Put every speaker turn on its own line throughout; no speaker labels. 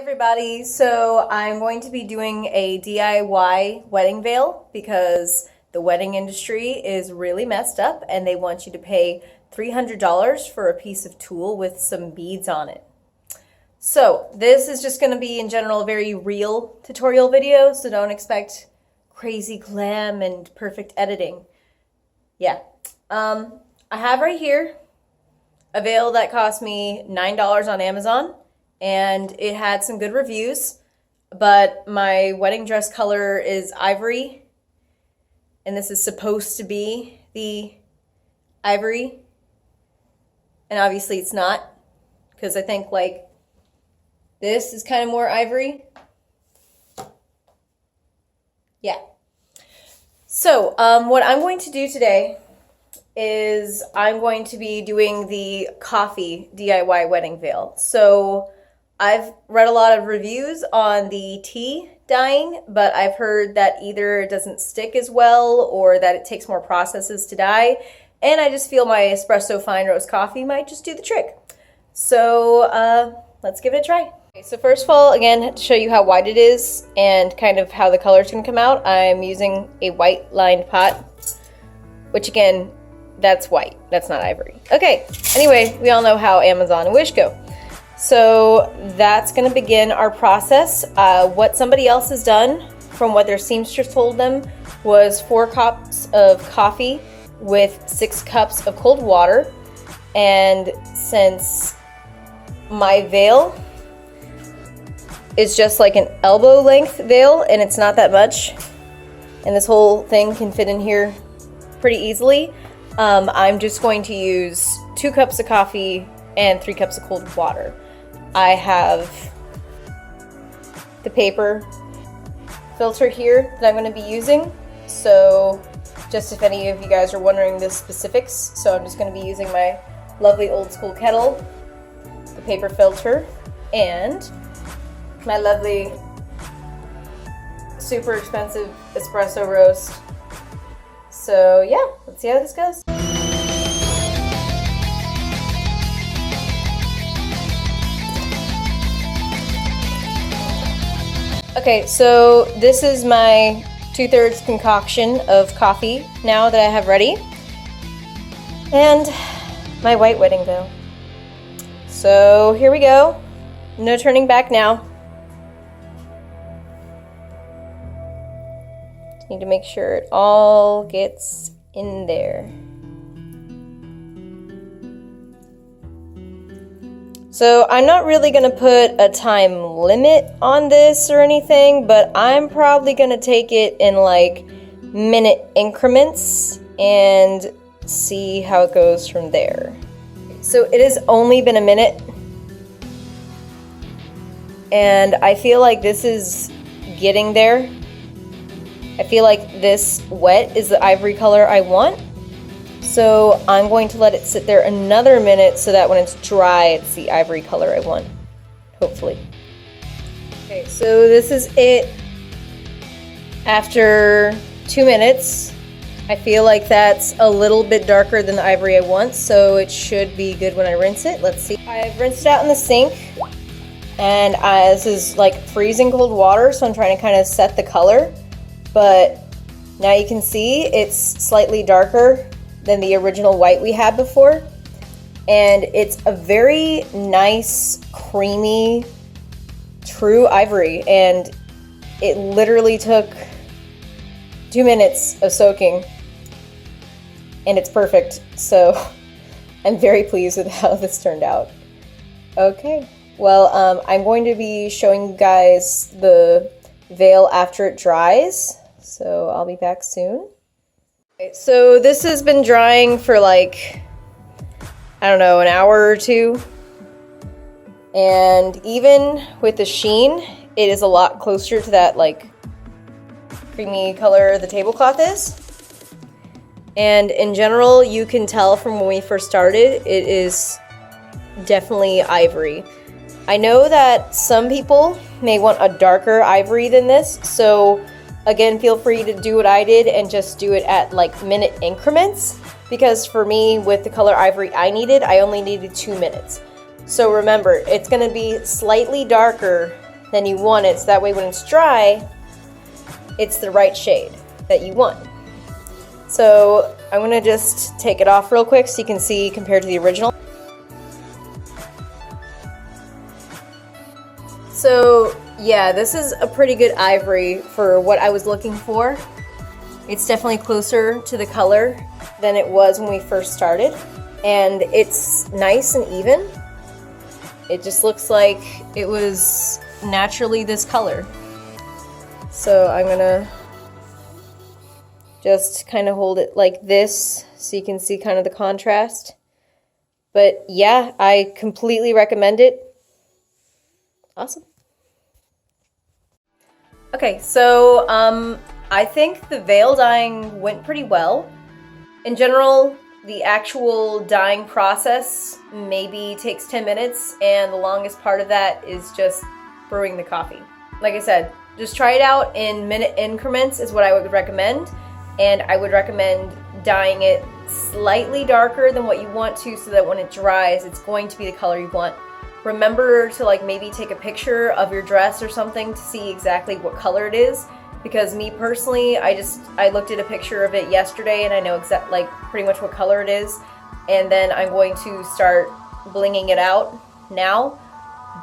Everybody, so I'm going to be doing a DIY wedding veil because the wedding industry is really messed up and they want you to pay $300 for a piece of tulle with some beads on it. So this is just going to be in general a very real tutorial video, so don't expect crazy glam and perfect editing. Yeah. I have right here a veil that cost me $9 on Amazon. And it had some good reviews, but my wedding dress color is ivory, and this is supposed to be the ivory, and obviously it's not, because I think like this is kind of more ivory. Yeah. So what I'm going to do today is I'm going to be doing the coffee DIY wedding veil. So I've read a lot of reviews on the tea dyeing, but I've heard that either it doesn't stick as well or that it takes more processes to dye, and I just feel my espresso fine roast coffee might just do the trick. So let's give it a try. Okay, so first of all, again, to show you how white it is and kind of how the color's gonna come out, I'm using a white lined pot, which again, that's white, that's not ivory. Okay, anyway, we all know how Amazon and Wish go. So that's going to begin our process. What somebody else has done, from what their seamstress told them, was 4 cups of coffee with 6 cups of cold water. And since my veil is just like an elbow length veil and it's not that much, and this whole thing can fit in here pretty easily, I'm just going to use 2 cups of coffee and 3 cups of cold water. I have the paper filter here that I'm going to be using, so just if any of you guys are wondering the specifics, so I'm just going to be using my lovely old school kettle, the paper filter, and my lovely super expensive espresso roast. So yeah, let's see how this goes. Okay, so this is my 2/3 concoction of coffee now that I have ready, and my white wedding veil. So here we go. No turning back now. Just need to make sure it all gets in there. So I'm not really going to put a time limit on this or anything, but I'm probably going to take it in like minute increments and see how it goes from there. So it has only been a minute, and I feel like this is getting there. I feel like this wet is the ivory color I want. So I'm going to let it sit there another minute so that when it's dry, it's the ivory color I want, hopefully. Okay, so this is it after 2 minutes. I feel like that's a little bit darker than the ivory I want, so it should be good when I rinse it. Let's see. I've rinsed it out in the sink, and this is like freezing cold water, so I'm trying to kind of set the color. But now you can see it's slightly darker than the original white we had before, and it's a very nice, creamy, true ivory, and it literally took 2 minutes of soaking, and it's perfect. So I'm very pleased with how this turned out. Okay, well, I'm going to be showing you guys the veil after it dries, so I'll be back soon. So this has been drying for like, I don't know, an hour or 2. And even with the sheen, it is a lot closer to that like creamy color the tablecloth is. And in general, you can tell from when we first started, it is definitely ivory. I know that some people may want a darker ivory than this, so again, feel free to do what I did and just do it at like minute increments, because for me, with the color ivory I needed, I only needed 2 minutes. So remember, it's going to be slightly darker then you want it so that way when it's dry, it's the right shade that you want. So I'm gonna just take it off real quick so you can see compared to the original. So yeah, this is a pretty good ivory for what I was looking for. It's definitely closer to the color than it was when we first started, and it's nice and even. It just looks like it was naturally this color. So I'm gonna just kind of hold it like this so you can see kind of the contrast. But yeah, I completely recommend it. Awesome. Okay, so I think the veil dyeing went pretty well. In general, the actual dyeing process maybe takes 10 minutes, and the longest part of that is just brewing the coffee. Like I said, just try it out in minute increments is what I would recommend, and I would recommend dyeing it slightly darker than what you want to so that when it dries, it's going to be the color you want. Remember to like maybe take a picture of your dress or something to see exactly what color it is, because me personally, I looked at a picture of it yesterday and I know like pretty much what color it is, and then I'm going to start blinging it out now,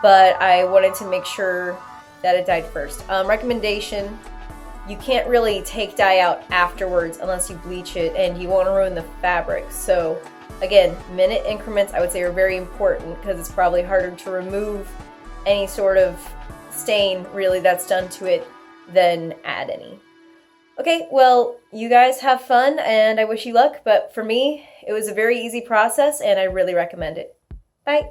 but I wanted to make sure that it dyed first. Recommendation, you can't really take dye out afterwards unless you bleach it, and you want to ruin the fabric. So again, minute increments I would say are very important because it's probably harder to remove any sort of stain really that's done to it than add any. Okay, well, you guys have fun and I wish you luck, but for me, it was a very easy process and I really recommend it. Bye.